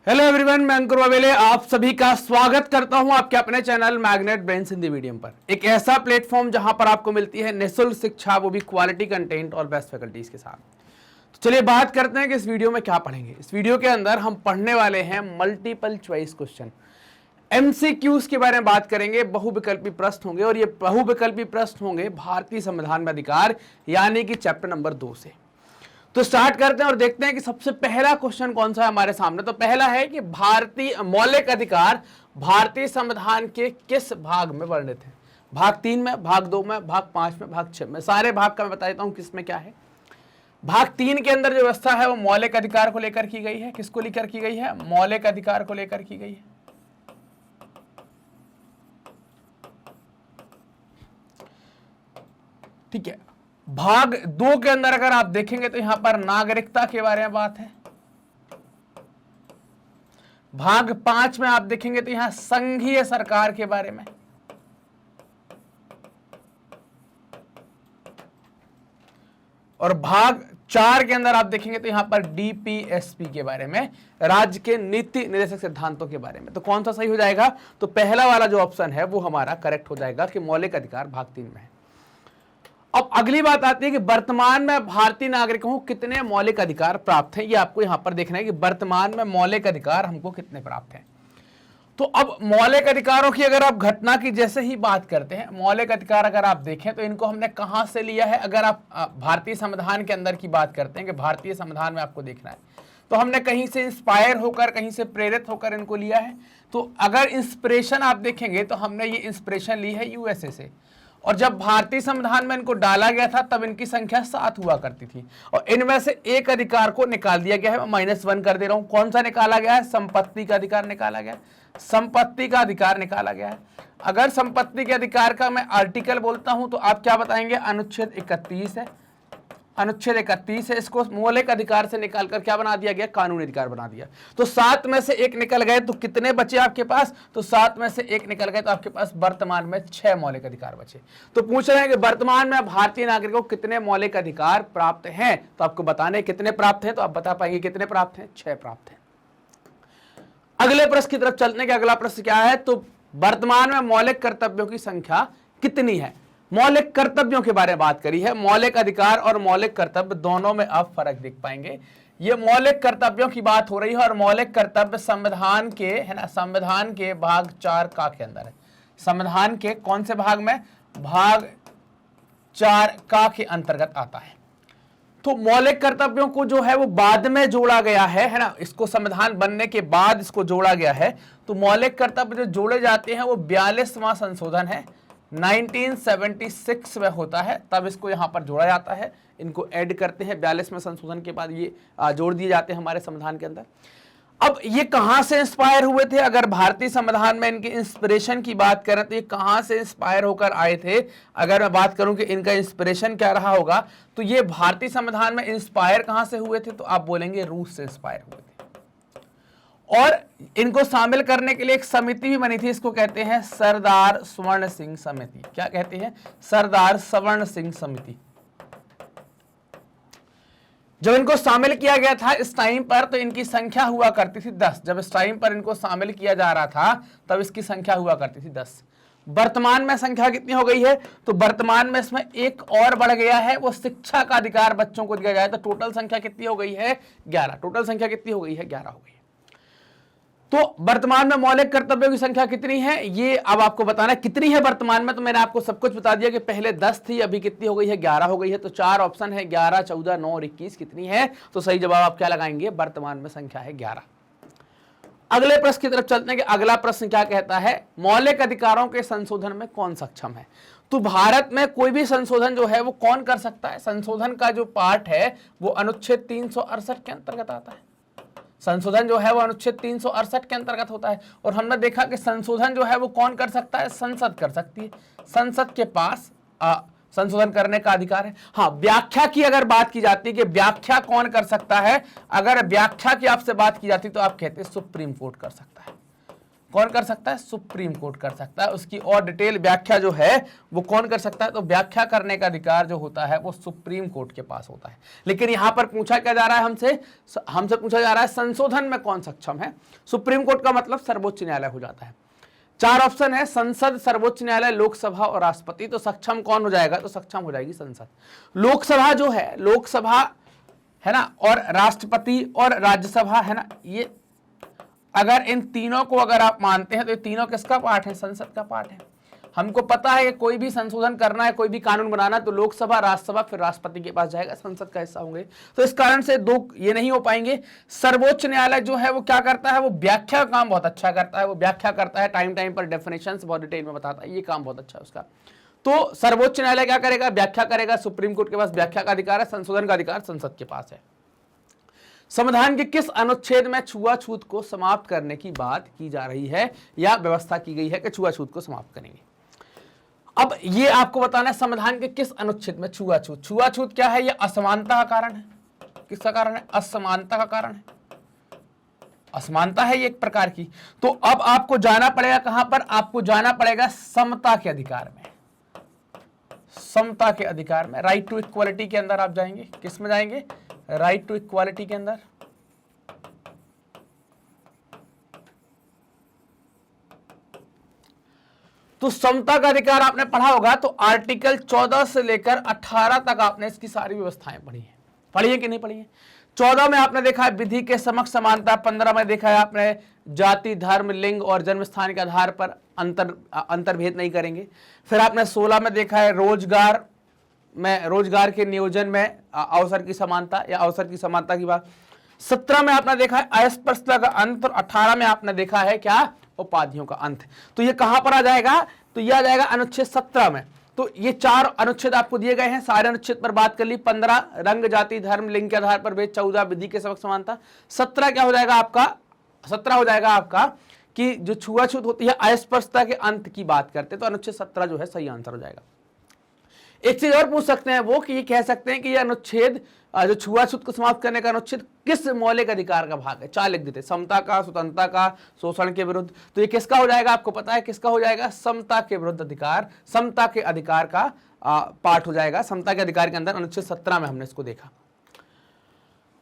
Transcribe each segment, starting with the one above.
Hello everyone, मैं अंकुर वावेले आप सभी का स्वागत करता हूं आपके अपने channel magnet brains Hindi medium पर। एक ऐसा प्लेटफॉर्म जहां पर आपको मिलती है निःशुल्क शिक्षा, वो भी क्वालिटी कंटेंट और बेस्ट फैकल्टीज के साथ। तो चलिए बात करते हैं कि इस वीडियो में क्या पढ़ेंगे। इस वीडियो के अंदर हम पढ़ने वाले हैं मल्टीपल चॉइस क्वेश्चन, एमसीक्यूज के बारे में बात करेंगे। बहुविकल्पी प्रश्न होंगे और ये बहुविकल्पी प्रश्न होंगे भारतीय संविधान में अधिकार यानी कि चैप्टर नंबर 2 से। तो स्टार्ट करते हैं और देखते हैं कि सबसे पहला क्वेश्चन कौन सा है हमारे सामने। तो पहला है कि भारतीय मौलिक अधिकार भारतीय संविधान के किस भाग में वर्णित है? भाग 3 में, भाग 2 में, भाग 5 में, भाग 6 में। सारे भाग का मैं बता देता हूं किसमें क्या है। भाग 3 के अंदर जो व्यवस्था है वो मौलिक अधिकार को लेकर की गई है। किसको लेकर की गई है? मौलिक अधिकार को लेकर की गई है। ठीक है। भाग 2 के अंदर अगर आप देखेंगे तो यहां पर नागरिकता के बारे में बात है। भाग 5 में आप देखेंगे तो यहां संघीय सरकार के बारे में। और भाग 4 के अंदर आप देखेंगे तो यहां पर डीपीएसपी के बारे में, राज्य के नीति निर्देशक सिद्धांतों के बारे में। तो कौन सा सही हो जाएगा? तो पहला वाला जो ऑप्शन है वो हमारा करेक्ट हो जाएगा कि मौलिक अधिकार भाग 3 में है। अब अगली बात आती है कि वर्तमान में भारतीय नागरिकों को कितने मौलिक अधिकार प्राप्त हैं। ये आपको यहां पर देखना है कि वर्तमान में मौलिक अधिकार हमको कितने प्राप्त हैं। तो अब मौलिक अधिकारों की अगर आप घटना की जैसे ही बात करते हैं, मौलिक अधिकार अगर आप देखें तो इनको हमने कहां से लिया है। अगर आप भारतीय संविधान के अंदर की बात करते हैं कि भारतीय संविधान में आपको देखना है, तो हमने कहीं से इंस्पायर होकर, कहीं से प्रेरित होकर इनको लिया है। तो अगर इंस्पिरेशन आप देखेंगे तो हमने ये इंस्पिरेशन ली है यूएसए से। और जब भारतीय संविधान में इनको डाला गया था तब इनकी संख्या 7 हुआ करती थी और इनमें से एक अधिकार को निकाल दिया गया है। मैं -1 कर दे रहा हूं। कौन सा निकाला गया है? संपत्ति का अधिकार निकाला गया है। संपत्ति का अधिकार निकाला गया है। अगर संपत्ति के अधिकार का मैं आर्टिकल बोलता हूं तो आप क्या बताएंगे? अनुच्छेद 31 है। अनुच्छेद 31 है। इसको मौलिक अधिकार से निकालकर क्या बना दिया गया? कानूनी अधिकार बना दिया। तो 7 में से 1 निकल गए तो कितने बचे आपके पास? तो 7 में से 1 निकल गए तो आपके पास वर्तमान में 6 मौलिक अधिकार बचे। तो पूछ रहे हैं कि वर्तमान में भारतीय नागरिकों को कितने मौलिक अधिकार प्राप्त हैं। तो आपको बताने कितने प्राप्त हैं, तो आप बता पाएंगे कितने प्राप्त हैं? 6 प्राप्त हैं। अगले प्रश्न की तरफ चलने के अगला प्रश्न क्या है? तो वर्तमान में मौलिक कर्तव्यों की संख्या कितनी है? मौलिक कर्तव्यों के बारे में बात करी है। मौलिक अधिकार और मौलिक कर्तव्य दोनों में आप फर्क देख पाएंगे। ये मौलिक कर्तव्यों की बात हो रही है और मौलिक कर्तव्य संविधान के, है ना, संविधान के भाग 4 का के अंदर है। संविधान के कौन से भाग में? भाग 4 का के अंतर्गत आता है। तो मौलिक कर्तव्यों को जो है वो बाद में जोड़ा गया है ना, इसको संविधान बनने के बाद इसको जोड़ा गया है। तो मौलिक कर्तव्य जो जोड़े जाते हैं वो 42वां संशोधन है, 1976 में होता है, तब इसको यहां पर जोड़ा जाता है। इनको ऐड करते हैं 42वें संशोधन के बाद, ये जोड़ दिए जाते हैं हमारे संविधान के अंदर। अब ये कहां से इंस्पायर हुए थे? अगर भारतीय संविधान में इनके इंस्पिरेशन की बात करें तो ये कहां से इंस्पायर होकर आए थे? अगर मैं बात करूं कि इनका इंस्पिरेशन क्या रहा होगा, तो ये भारतीय संविधान में इंस्पायर कहां से हुए थे? तो आप बोलेंगे रूस से इंस्पायर हुए थे। और इनको शामिल करने के लिए एक समिति भी बनी थी, इसको कहते हैं सरदार स्वर्ण सिंह समिति। क्या कहते हैं? सरदार स्वर्ण सिंह समिति। जब इनको शामिल किया गया था इस टाइम पर तो इनकी संख्या हुआ करती थी 10। जब इस टाइम पर इनको शामिल किया जा रहा था तब इसकी संख्या हुआ करती थी 10। वर्तमान में संख्या कितनी हो गई है? तो वर्तमान में इसमें एक और बढ़ गया है, वो शिक्षा का अधिकार बच्चों को दिया जाए। तो टोटल संख्या कितनी हो गई है? 11। टोटल संख्या कितनी हो गई है? 11 हो गई है। तो वर्तमान में मौलिक कर्तव्यों की संख्या कितनी है ये अब आपको बताना है। कितनी है वर्तमान में? तो मैंने आपको सब कुछ बता दिया कि पहले 10 थी, अभी कितनी हो गई है? 11 हो गई है। तो 4 ऑप्शन है, 11, 14, 9 और 21 कितनी है? तो सही जवाब आप क्या लगाएंगे? वर्तमान में संख्या है 11। अगले प्रश्न की तरफ चलते हैं कि अगला प्रश्न क्या कहता है? मौलिक अधिकारों के संशोधन में कौन सक्षम है? तो भारत में कोई भी संशोधन जो है वो कौन कर सकता है? संशोधन का जो पार्ट है वो अनुच्छेद 368 के अंतर्गत आता है। संशोधन जो है वो अनुच्छेद 368 के अंतर्गत होता है। और हमने देखा कि संशोधन जो है वो कौन कर सकता है? संसद कर सकती है। संसद के पास संशोधन करने का अधिकार है। हाँ, व्याख्या की अगर बात की जाती है कि व्याख्या कौन कर सकता है, अगर व्याख्या की आपसे बात की जाती तो आप कहते हैं सुप्रीम कोर्ट कर सकता है। कौन कर सकता है? सुप्रीम कोर्ट कर सकता है। उसकी और डिटेल व्याख्या जो है वो कौन कर सकता है? तो व्याख्या करने का अधिकार जो होता है वो सुप्रीम कोर्ट के पास होता है। लेकिन यहां पर पूछा क्या जा रहा है हमसे पूछा जा रहा है संशोधन में कौन सक्षम है? सुप्रीम कोर्ट का मतलब सर्वोच्च न्यायालय हो जाता है। 4 ऑप्शन है, संसद, सर्वोच्च न्यायालय, लोकसभा और राष्ट्रपति। तो सक्षम कौन हो जाएगा? तो सक्षम हो जाएगी संसद। लोकसभा जो है, लोकसभा है ना, और राष्ट्रपति और राज्यसभा है ना, ये अगर इन तीनों को अगर आप मानते हैं तो ये तीनों किसका पार्ट है? संसद का पार्ट है। हमको पता है कि कोई भी संशोधन करना है, कोई भी कानून बनाना, तो लोकसभा, राज्यसभा, फिर राष्ट्रपति के पास जाएगा, संसद का हिस्सा होंगे। तो इस कारण से दो ये नहीं हो पाएंगे। सर्वोच्च न्यायालय जो है वो क्या करता है? वो व्याख्या का काम बहुत अच्छा करता है। वो व्याख्या करता है, टाइम टाइम पर डेफिनेशंस बहुत डिटेल में बताता है, ये काम बहुत अच्छा है उसका। तो सर्वोच्च न्यायालय क्या करेगा? व्याख्या करेगा। सुप्रीम कोर्ट के पास व्याख्या का अधिकार है, संशोधन का अधिकार संसद के पास है। संविधान के किस अनुच्छेद में छुआछूत को समाप्त करने की बात की जा रही है या व्यवस्था की गई है कि छुआछूत को समाप्त करेंगे? अब ये आपको बताना है संविधान के किस अनुच्छेद में छुआछूत। छुआछूत क्या है? ये असमानता का कारण है। किसका कारण है? असमानता का कारण है। असमानता है ये एक प्रकार की। तो अब आपको जाना पड़ेगा कहां पर? आपको जाना पड़ेगा समता के अधिकार में। समता के अधिकार में, राइट टू इक्वालिटी के अंदर आप जाएंगे। किस में जाएंगे? राइट टू इक्वालिटी के अंदर। तो समता का अधिकार आपने पढ़ा होगा, तो आर्टिकल 14 से लेकर 18 तक आपने इसकी सारी व्यवस्थाएं पढ़ी है। पढ़ी है कि नहीं पढ़ी है? 14 में आपने देखा है विधि के समक्ष समानता, 15 में देखा है आपने जाति, धर्म, लिंग और जन्म स्थान के आधार पर अंतर्भेद नहीं करेंगे। फिर आपने 16 में देखा है रोजगार के नियोजन में अवसर की समानता या अवसर की समानता की बात। 17 में आपने देखा है अस्पृश्यता का अंत, और 18 में आपने देखा है क्या? उपाधियों का अंत। तो ये कहां पर आ जाएगा? तो ये आ जाएगा अनुच्छेद 17 में। तो ये 4 अनुच्छेद आपको दिए गए हैं, सारे अनुच्छेद पर बात कर ली। 15 रंग, जाति, धर्म, लिंग के आधार पर भेद, 14 विधि के समक्ष समानता, 17 क्या हो जाएगा आपका? 17 हो जाएगा आपका कि जो छुआछूत होती है अस्पृश्यता के अंत की बात करते, तो अनुच्छेद 17 जो है सही आंसर हो जाएगा। एक चीज और पूछ सकते हैं वो कि ये कह सकते हैं कि ये अनुच्छेद जो छुआछूत को समाप्त करने का अनुच्छेद किस मौलिक अधिकार का भाग है? 4 लिख देते, समता का, स्वतंत्रता का, शोषण के विरुद्ध। तो ये किसका हो जाएगा? आपको पता है किसका हो जाएगा? समता के विरुद्ध अधिकार, समता के अधिकार का पार्ट हो जाएगा। समता के अधिकार के अंदर अनुच्छेद 17 में हमने इसको देखा।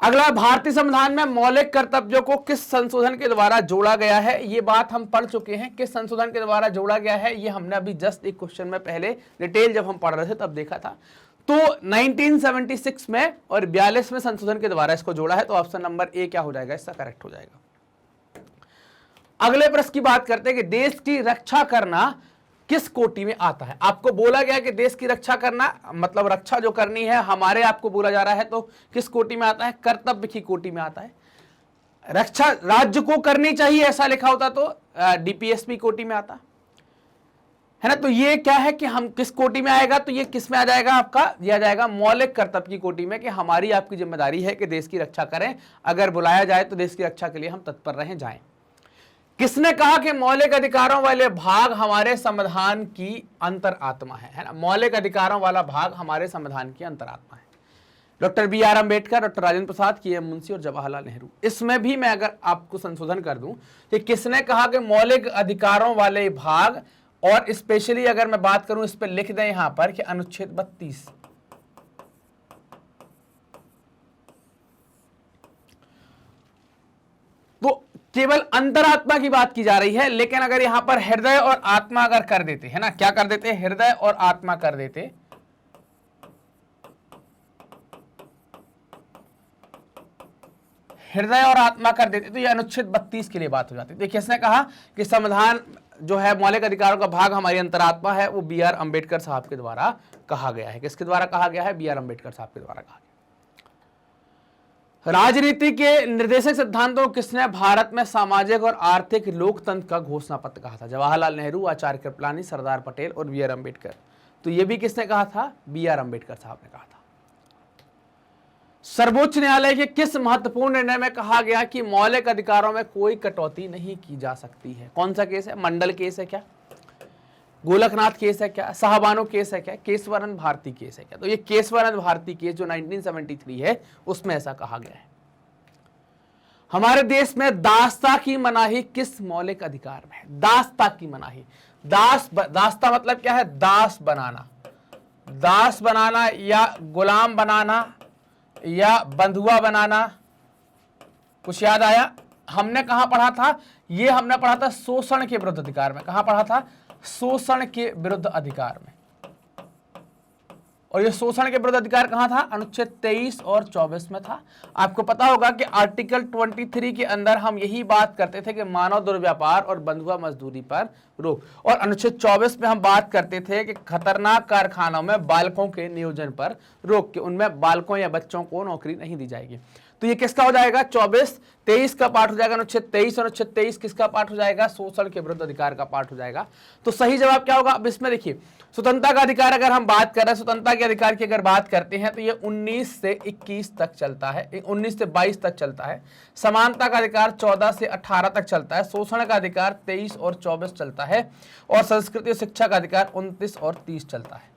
अगला, भारतीय संविधान में मौलिक कर्तव्यों को किस संशोधन के द्वारा जोड़ा गया है? ये बात हम पढ़ चुके हैं, किस संशोधन के द्वारा जोड़ा गया है ये हमने अभी जस्ट एक क्वेश्चन में पहले डिटेल जब हम पढ़ रहे थे तब देखा था। तो 1976 में और 42 में संशोधन के द्वारा इसको जोड़ा है। तो ऑप्शन नंबर ए क्या हो जाएगा? इसका करेक्ट हो जाएगा। अगले प्रश्न की बात करते हैं कि देश की रक्षा करना किस कोटि में आता है? आपको बोला गया कि देश की रक्षा करना मतलब रक्षा जो करनी है हमारे, आपको बोला जा रहा है, तो किस कोटि में आता है? कर्तव्य की कोटि में आता है। रक्षा राज्य को करनी चाहिए ऐसा लिखा होता तो डीपीएसपी कोटि में आता है ना। तो ये क्या है कि हम किस कोटि में आएगा? तो ये किस में आ जाएगा? आपका दिया जाएगा मौलिक कर्तव्य की कोटि में, कि हमारी आपकी जिम्मेदारी है कि देश की रक्षा करें, अगर बुलाया जाए तो देश की रक्षा के लिए हम तत्पर रहें, जाएं। किसने कहा कि मौलिक अधिकारों वाले भाग हमारे संविधान की अंतरात्मा है ना? मौलिक अधिकारों वाला भाग हमारे संविधान की अंतरात्मा है। Doctor B R. Ambedkar, doctor Rajendra Prasad, K M. Munshi और जवाहरलाल नेहरू। इसमें भी मैं अगर आपको संशोधन कर दूं कि किसने कहा कि मौलिक अधिकारों वाले भाग, और स्पेशली अगर मैं बात करूं इस पर लिख दें यहां पर कि अनुच्छेद 32। तो केवल अंतरात्मा की बात की जा रही है, लेकिन अगर यहां पर हृदय और आत्मा अगर कर देते है ना, क्या कर देते? हृदय और आत्मा कर देते, हृदय और आत्मा कर देते, तो ये अनुच्छेद 32 के लिए बात हो जाती है। देखिए, इसने कहा कि संविधान जो है मौलिक अधिकारों का भाग हमारी अंतरात्मा है, वो बी.आर. अम्बेडकर साहब के द्वारा कहा गया है। किसके द्वारा कहा गया है? बी.आर. अम्बेडकर साहब के द्वारा कहा गया। राजनीति के निर्देशक सिद्धांतों को किसने भारत में सामाजिक और आर्थिक लोकतंत्र का घोषणा पत्र कहा था? जवाहरलाल नेहरू, आचार्य कृपलानी, सरदार पटेल और बी.आर. अम्बेडकर। तो ये भी किसने कहा था? बी.आर. अम्बेडकर साहब ने कहा था। सर्वोच्च न्यायालय के किस महत्वपूर्ण निर्णय में कहा गया कि मौलिक अधिकारों में कोई कटौती नहीं की जा सकती है? कौन सा केस है? मंडल केस है क्या? गोलकनाथ केस है क्या? शाहबानो केस है क्या? केशवानंद भारती केस है क्या? तो ये केशवानंद भारती केस जो 1973 है उसमें ऐसा कहा गया है। हमारे देश में दास्ता की मनाही किस मौलिक अधिकार में है? दास्ता की मनाही, दास्ता मतलब क्या है? दास बनाना, दास बनाना या गुलाम बनाना या बंधुआ बनाना। कुछ याद आया? हमने कहां पढ़ा था? ये हमने पढ़ा था शोषण के विरुद्ध अधिकार में। कहां पढ़ा था? शोषण के विरुद्ध अधिकार में। और ये शोषण के विरुद्ध अधिकार कहां था? अनुच्छेद 23 और 24 में था। आपको पता होगा कि आर्टिकल 23 के अंदर हम यही बात करते थे कि मानव दुर्व्यापार और बंधुआ मजदूरी पर रोक, और अनुच्छेद 24 में हम बात करते थे कि खतरनाक कारखानों में बालकों के नियोजन पर रोक, के उनमें बालकों या बच्चों को नौकरी नहीं दी जाएगी। तो ये किसका हो जाएगा? 24, 23 का पार्ट हो जाएगा अनुच्छेद 23, और अनुच्छेद 23 किसका पार्ट हो जाएगा? शोषण के विरुद्ध अधिकार का पार्ट हो जाएगा। तो सही जवाब क्या होगा? अब इसमें देखिए, स्वतंत्रता का अधिकार अगर हम बात कर रहे हैं, स्वतंत्रता के अधिकार की अगर बात करते हैं तो ये 19 से 21 तक चलता है, 19 से 22 तक चलता है। समानता का अधिकार 14 से 18 तक चलता है। शोषण का अधिकार 23 और 24 चलता है, और संस्कृति और शिक्षा का अधिकार 29 और 30 चलता है।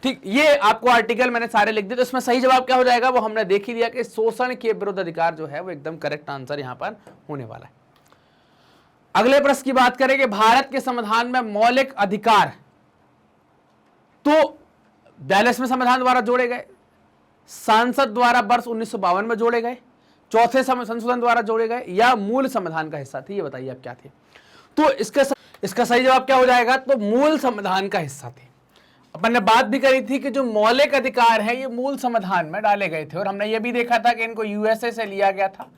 ठीक, ये आपको आर्टिकल मैंने सारे लिख दिए। तो इसमें सही जवाब क्या हो जाएगा? वो हमने देख ही लिया कि शोषण के विरुद्ध अधिकार जो है वो एकदम करेक्ट आंसर यहां पर होने वाला है। अगले प्रश्न की बात करें कि भारत के संविधान में मौलिक अधिकार तो 42वें संविधान द्वारा जोड़े गए, संसद द्वारा वर्ष 1952 में जोड़े गए, चौथे संशोधन द्वारा जोड़े गए, या मूल संविधान का हिस्सा थे? ये बताइए आप क्या थे? तो इसका सही जवाब क्या हो जाएगा? तो मूल संविधान का हिस्सा थे। अपन ने बात भी करी थी कि जो मौलिक अधिकार हैं ये मूल संविधान में डाले गए थे, और हमने ये भी देखा था कि इनको यूएसए से लिया गया था।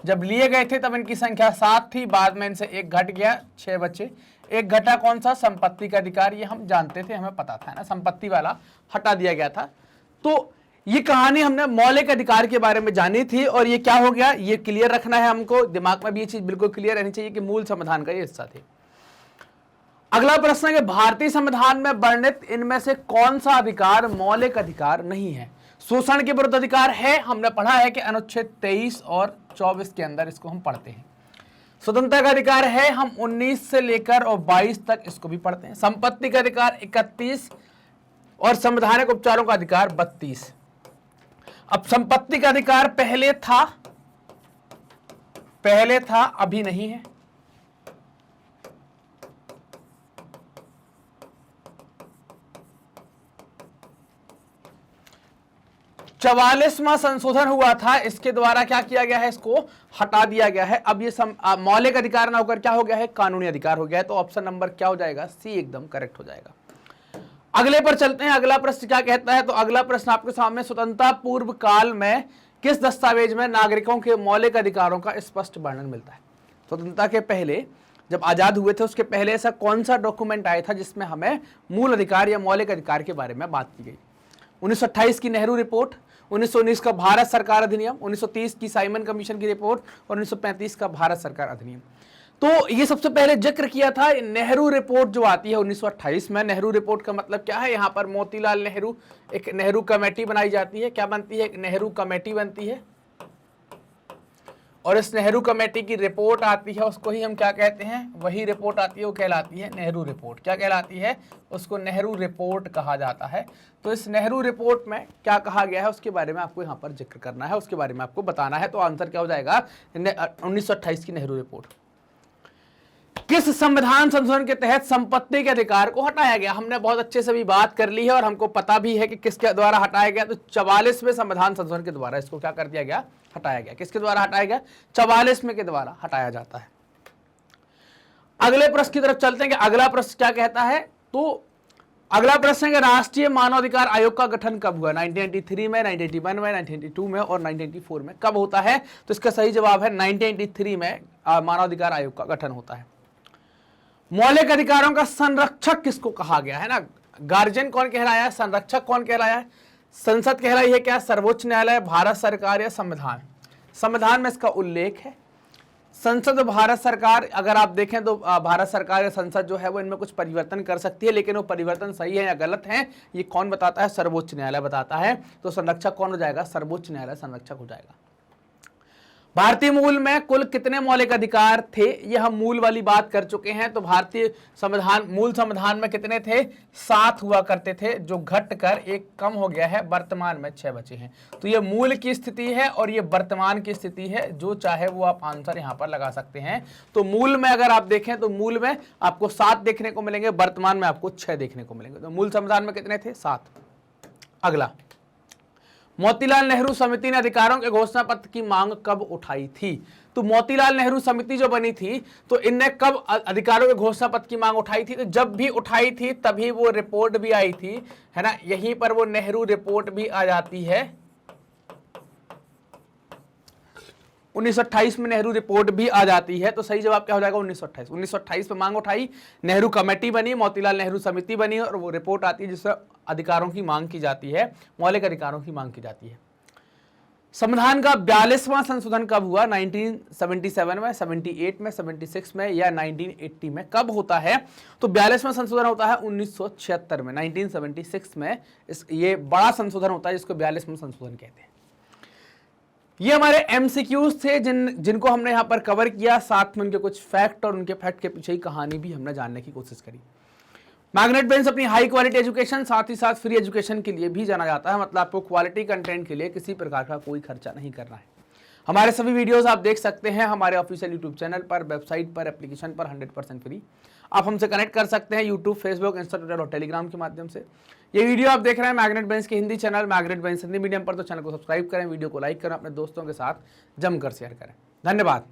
जब लिए गए थे तब इनकी संख्या 7 थी, बाद में इनसे एक घट गया, 6 बचे। एक घटा कौन सा? संपत्ति का अधिकार। ये हम जानते थे, हमें पता था ना, संपत्ति वाला हटा दिया गया था। तो ये कहानी हमने मौलिक अधिकार के बारे में जानी थी, और ये क्या हो गया, ये क्लियर रखना है हमको, दिमाग में भी ये चीज बिल्कुल क्लियर रहनी चाहिए कि मूल संविधान का ये हिस्सा थे। अगला प्रश्न है कि भारतीय संविधान में वर्णित इनमें से कौन सा अधिकार मौलिक अधिकार नहीं है? शोषण के विरुद्ध अधिकार है, हमने पढ़ा है कि अनुच्छेद 23 और 24 के अंदर इसको हम पढ़ते हैं। स्वतंत्रता का अधिकार है, हम 19 से लेकर और 22 तक इसको भी पढ़ते हैं। संपत्ति का अधिकार 31 और संवैधानिक उपचारों का अधिकार 32। अब संपत्ति का अधिकार पहले था, अभी नहीं है। चवालीसवां संशोधन हुआ था, इसके द्वारा क्या किया गया है? इसको हटा दिया गया है। अब ये मौलिक अधिकार ना होकर क्या हो गया है? कानूनी अधिकार हो गया है। तो ऑप्शन नंबर क्या हो जाएगा? सी एकदम करेक्ट हो जाएगा। अगले पर चलते हैं। अगला प्रश्न क्या कहता है? तो अगला प्रश्न आपके सामने, स्वतंत्रता पूर्व काल में किस दस्तावेज में नागरिकों के मौलिक अधिकारों का स्पष्ट वर्णन मिलता है? स्वतंत्रता के पहले, जब आजाद हुए थे उसके पहले ऐसा कौन सा डॉक्यूमेंट आया था जिसमें हमें मूल अधिकार या मौलिक अधिकार के बारे में बात की गई? 1928 की नेहरू रिपोर्ट, 1919 का भारत सरकार अधिनियम, 1930 की साइमन कमीशन की रिपोर्ट, और 1935 का भारत सरकार अधिनियम। तो ये सबसे पहले जिक्र किया था नेहरू रिपोर्ट जो आती है 1928 में। नेहरू रिपोर्ट का मतलब क्या है? यहाँ पर मोतीलाल नेहरू, एक नेहरू कमेटी बनाई जाती है। क्या बनती है? एक नेहरू कमेटी बनती है, और इस नेहरू कमेटी की रिपोर्ट आती है, उसको ही हम क्या कहते हैं? वही रिपोर्ट आती है, वो कहलाती है नेहरू रिपोर्ट। क्या कहलाती है? उसको नेहरू रिपोर्ट कहा जाता है। तो इस नेहरू रिपोर्ट में क्या कहा गया है उसके बारे में आपको यहाँ पर जिक्र करना है, उसके बारे में आपको बताना है। तो आंसर क्या हो जाएगा? 1928 की नेहरू रिपोर्ट। किस संविधान संशोधन के तहत संपत्ति के अधिकार को हटाया गया? हमने बहुत अच्छे से भी बात कर ली है, और हमको पता भी है कि किसके द्वारा हटाया गया। तो 44वें संविधान संशोधन के द्वारा इसको क्या कर दिया गया? हटाया गया। किसके द्वारा हटाया गया? 44वें के द्वारा हटाया जाता है। अगले प्रश्न की तरफ चलते हैं कि अगला प्रश्न क्या कहता है। तो अगला प्रश्न है कि राष्ट्रीय मानवाधिकार आयोग का गठन कब हुआ? 1993 में, 1981 में, 1982 में और 1984 में। कब होता है? तो इसका सही जवाब है 1983 में मानवाधिकार आयोग का गठन होता है। मौलिक अधिकारों का संरक्षक किसको कहा गया है? ना, गार्जियन कौन कहलाया है? संरक्षक कौन कहलाया है? संसद कहलाई है क्या? सर्वोच्च न्यायालय, भारत सरकार या संविधान? संविधान में इसका उल्लेख है। संसद, भारत सरकार, अगर आप देखें तो भारत सरकार या संसद जो है वो इनमें कुछ परिवर्तन कर सकती है, लेकिन वो परिवर्तन सही है या गलत है ये कौन बताता है? सर्वोच्च न्यायालय बताता है। तो संरक्षक कौन हो जाएगा? सर्वोच्च न्यायालय संरक्षक हो जाएगा। भारतीय मूल में कुल कितने मौलिक अधिकार थे, यह हम मूल वाली बात कर चुके हैं। तो भारतीय संविधान, मूल संविधान में कितने थे, 7 हुआ करते थे, जो घटकर एक कम हो गया है, वर्तमान में 6 बचे हैं। तो ये मूल की स्थिति है और ये वर्तमान की स्थिति है, जो चाहे वो आप आंसर यहां पर लगा सकते हैं। तो मूल में अगर आप देखें तो मूल में आपको 7 देखने को मिलेंगे, वर्तमान में आपको 6 देखने को मिलेंगे। तो मूल संविधान में कितने थे, 7। अगला, मोतीलाल नेहरू समिति ने अधिकारों के घोषणा पत्र की मांग कब उठाई थी। तो मोतीलाल नेहरू समिति जो बनी थी, तो इनने कब अधिकारों के घोषणा पत्र की मांग उठाई थी, तो जब भी उठाई थी तभी वो रिपोर्ट भी आई थी, है ना, यहीं पर वो नेहरू रिपोर्ट भी आ जाती है। 1928 में नेहरू रिपोर्ट भी आ जाती है। तो सही जवाब क्या हो जाएगा, 1928। 1928 में मांग उठाई, नेहरू कमेटी बनी, मोतीलाल नेहरू समिति बनी और वो रिपोर्ट आती है जिससे अधिकारों की मांग की जाती है, मौलिक अधिकारों की मांग की जाती है। संविधान का 42वां संशोधन कब हुआ, 1977 में, 78 में, 76 में या 1980 में, कब होता है। तो 42वां संशोधन होता है 1976 में, 1976 में ये बड़ा संशोधन होता है जिसको 42वां संशोधन कहते हैं। ये हमारे एमसीक्यूज थे जिनको हमने यहाँ पर कवर किया, साथ में उनके कुछ फैक्ट और उनके फैक्ट के पीछे ही कहानी भी हमने जानने की कोशिश करी। मैग्नेट बेंस अपनी हाई क्वालिटी एजुकेशन, साथ ही साथ फ्री एजुकेशन के लिए भी जाना जाता है। मतलब आपको क्वालिटी कंटेंट के लिए किसी प्रकार का कोई खर्चा नहीं करना है। हमारे सभी वीडियोस आप देख सकते हैं हमारे ऑफिशियल यूट्यूब चैनल पर, वेबसाइट पर, एप्लीकेशन पर 100% फ्री। आप हमसे कनेक्ट कर सकते हैं यूट्यूब, फेसबुक, इंस्टा, ट्विटर और टेलीग्राम के माध्यम से। ये वीडियो आप देख रहे हैं मैग्नेट बेंस के हिंदी चैनल मैग्नेट बेंस हिंदी मीडियम पर, तो चैनल को सब्सक्राइब करें, वीडियो को लाइक करें, अपने दोस्तों के साथ जमकर शेयर करें। धन्यवाद।